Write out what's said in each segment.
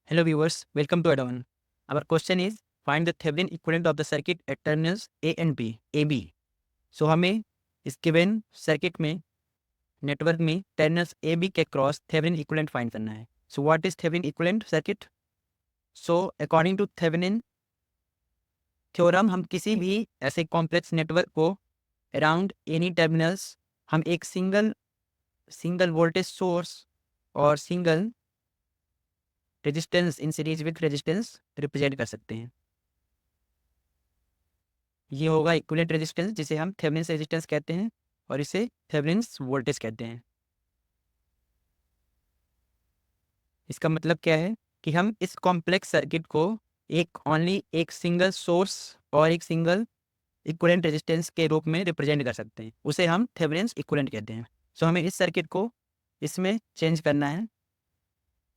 Hello viewers, welcome to Adawan. Our question is find the Thevenin equivalent of the circuit at terminals A and B, AB. So हमें इस given circuit में network में terminals A B के cross Thevenin equivalent find करना है. So what is Thevenin equivalent circuit? So according to Thevenin theorem हम किसी भी ऐसे कॉम्प्लेक्स नेटवर्क को अराउंड एनी टर्मिनल्स हम एक सिंगल वोल्टेज सोर्स और single resistance in series with resistance represent कर सकते हैं. ये होगा इक्विवेलेंट रेजिस्टेंस जिसे हम थेवेनिन रेजिस्टेंस कहते हैं और इसे थेवेनिन वोल्टेज कहते हैं. इसका मतलब क्या है कि हम इस कॉम्प्लेक्स सर्किट को एक सिंगल सोर्स और एक सिंगल इक्विवेलेंट रेजिस्टेंस के रूप में रिप्रेजेंट कर सकते हैं. उसे हम थेवेनिन इक्विवेलेंट कहते हैं. सो हमें इस सर्किट को इसमें चेंज करना है.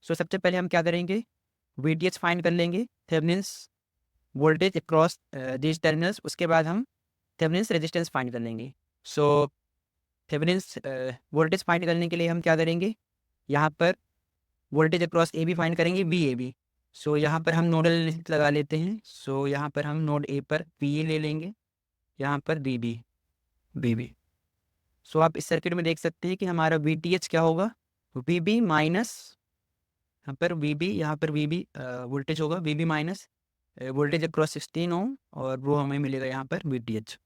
सो सबसे पहले हम क्या करेंगे, VTH फाइंड कर लेंगे, Thevenin voltage across these terminals. उसके बाद हम थेवेनिन रेजिस्टेंस फाइंड कर लेंगे. सो थेवेनिन वोल्टेज फाइंड करने के लिए हम क्या करेंगे, यहाँ पर voltage across A B find करेंगे, वी ए बी. सो यहाँ पर हम नोडल एनालिसिस लगा लेते हैं. सो यहाँ पर हम नोड ए पर वी ए ले लेंगे, यहाँ पर बी बी. सो आप इस सर्किट में देख सकते हैं कि हमारा VTH क्या होगा, वी बी माइनस, यहाँ पर वी बी वोल्टेज होगा, V B minus voltage across 16 ohm और वो हमें मिलेगा यहाँ पर VTH.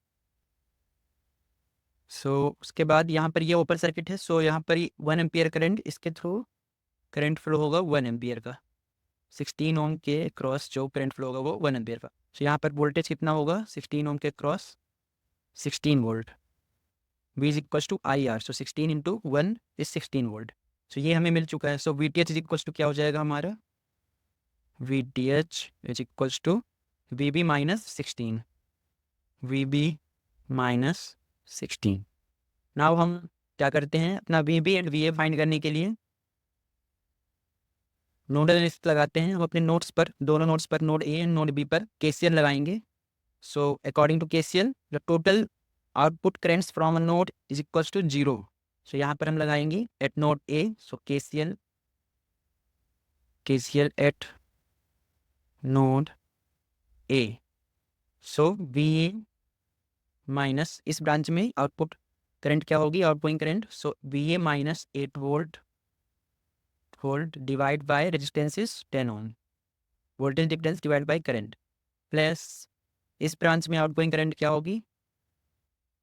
सो उसके बाद यहाँ पर ये ओपन सर्किट है. सो यहाँ पर 1 एम्पियर करंट इसके थ्रू करंट फ्लो होगा 1 एम्पियर का. 16 ओम के क्रॉस जो करंट फ्लो होगा वो 1 एम्पियर का. सो यहाँ पर वोल्टेज कितना होगा, 16 ओम के across 16 volt. V is equals to I R. So 16 into 1 is 16 volt. So ये हमें मिल चुका है. So VTH is equals to क्या हो जाएगा हमारा, VTH is equals to VB minus 16, VB minus 16. Now हम क्या करते हैं, अपना VB एंड VA फाइंड करने के लिए नोडल एनालिसिस लगाते हैं. हम अपने नोट्स पर, दोनों नोट्स पर, node A and node B पर KCL लगाएंगे. So according to KCL the total output currents from a node is equals to 0. So यहाँ पर हम लगाएंगे at node A. So KCL at node A. So VA minus इस branch में output current क्या होगी, outgoing current. So VA minus 8 volt divide by resistance is 10 ohm, voltage difference divide by current, plus इस branch में outgoing current क्या होगी,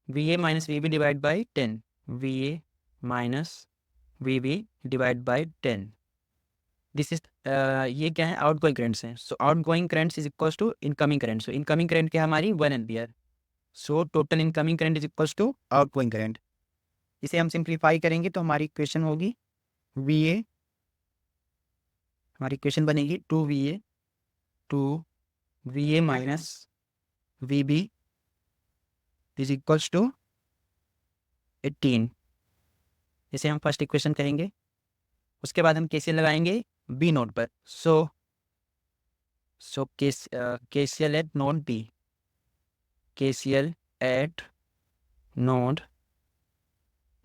VA minus VB divide by 10, VA minus VB divide by 10. This is ये क्या है, outgoing currents हैं. So outgoing currents is equals to incoming current. So incoming current क्या है हमारी 1 ampere. So total incoming current is equals to outgoing current. इसे हम simplify करेंगे तो हमारी इक्वेशन होगी VA, हमारी इक्वेशन बनेगी 2VA minus VB is equals to 18. इसे हम फर्स्ट इक्वेशन कहेंगे. उसके बाद हम KCL लगाएंगे बी नोड पर. So KCL at node B, KCL at node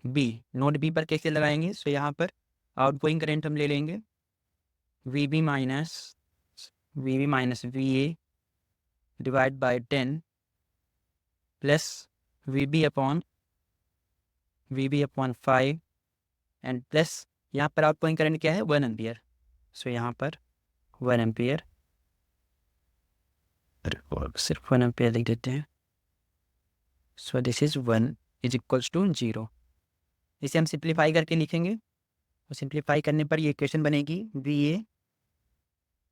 B पर KCL लगाएंगे. सो यहाँ पर आउटगोइंग करंट हम ले लेंगे VB minus VA divide by 10 plus VB upon 5 and plus यहाँ पर आउटगोइंग करंट क्या है, 1 एम्पियर. सो यहाँ पर 1 एम्पियर, सिर्फ 1 एम्पियर लिख देते हैं. So this is 1 is equals to 0. इसे हम सिंप्लीफाई करके लिखेंगे और सिंप्लीफाई करने पर ये इक्वेशन बनेगी VA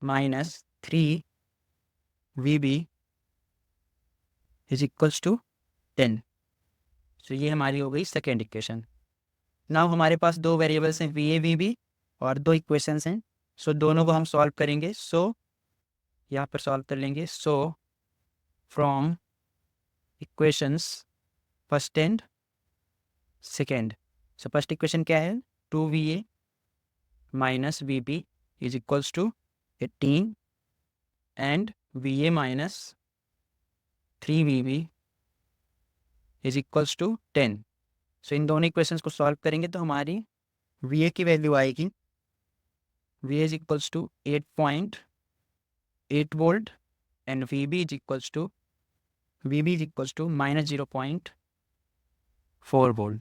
minus 3VB is equals to 10. So ये हमारी हो गई सेकेंड इक्वेशन. नाउ हमारे पास दो वेरिएबल्स हैं VA VB और दो इक्वेशंस हैं. सो दोनों को हम सॉल्व करेंगे. सो यहाँ पर सॉल्व कर लेंगे. So from equations first and second. So first equation क्या है, 2VA minus VB is equals to 18 and VA minus 3VB is equals to 10. So इन दोनों इक्वेशंस को सॉल्व करेंगे तो हमारी VA की वैल्यू आएगी V is equals to 8.8 volt and VB is equals to minus 0.4 volt.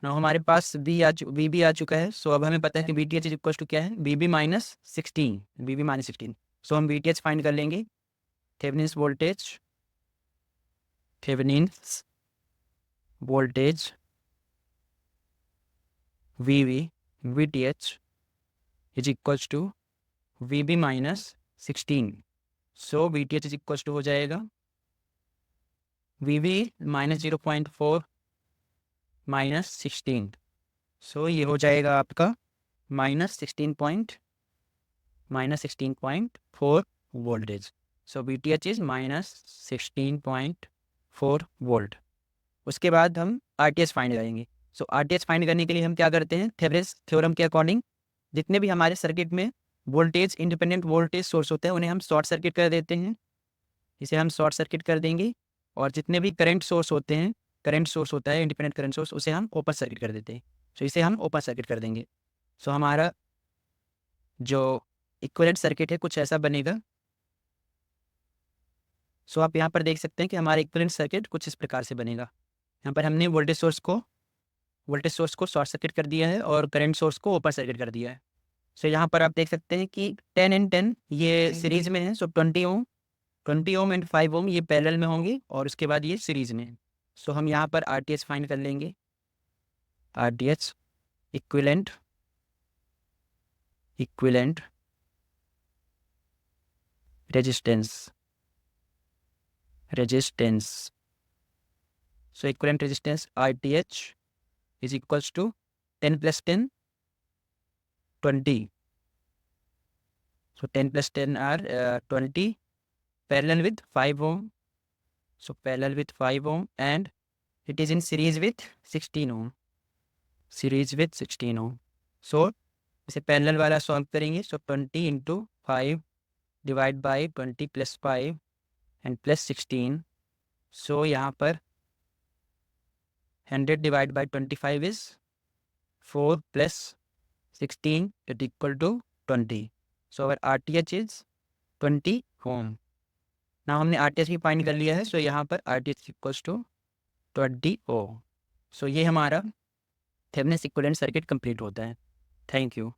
now हमारे पास VB आ चुका है. सो अब हमें पता है कि VTH इज इक्वल्स टू क्या है, VB माइनस 16. सो हम VTH फाइंड कर लेंगे. Thevenin's voltage VTH is equals to VB minus 16. So VTH is equals to हो जाएगा VB माइनस 0.4 माइनस 16. सो ये हो जाएगा आपका minus 16.4 voltage. So VTH is minus 16.4 volt. उसके बाद हम RTS फाइंड करेंगे. सो RTS फाइंड करने के लिए हम क्या करते हैं, थेवेनिन्स थ्योरम के अकॉर्डिंग जितने भी हमारे सर्किट में वोल्टेज इंडिपेंडेंट वोल्टेज सोर्स होते हैं उन्हें हम शॉर्ट सर्किट कर देते हैं. इसे हम शॉर्ट सर्किट कर देंगे. और जितने भी करंट सोर्स होता है इंडिपेंडेंट करंट सोर्स, उसे हम ओपन सर्किट कर देते हैं. सो इसे हम ओपन सर्किट कर देंगे. सो हमारा जो इक्विवेलेंट सर्किट है कुछ ऐसा बनेगा. सो आप यहाँ पर देख सकते हैं कि हमारा इक्विवेलेंट सर्किट कुछ इस प्रकार से बनेगा. यहाँ पर हमने वोल्टेज सोर्स को शॉर्ट सर्किट कर दिया है और करंट सोर्स को ओपन सर्किट कर दिया है. सो यहाँ पर आप देख सकते हैं कि 10 and 10 ये सीरीज में है. सो 20 ओम एंड 5 ओम ये पैरेलल में होंगे और उसके बाद ये सीरीज में है. सो हम यहाँ पर RTS फाइंड कर लेंगे. RTS equivalent resistance. So equivalent resistance RTH is equals to 10 plus 10 20. So 10 plus 10 are 20 parallel with 5 ohm. So parallel with 5 ohm and it is in series with 16 ohm. So इसे parallel वाला solve करेंगे. सो 20 into 5 divide by 20 plus 5 and plus 16. सो यहाँ पर 100 divided by 25 is 4 plus 16 is equal to 20. So our RTH is 20 ohm. Now हमने RTH भी find कर लिया है. सो यहाँ पर RTH equals to 20 ohm. सो ये हमारा थेवेनिन्स इक्विवेलेंट सर्किट कंप्लीट होता है. Thank you.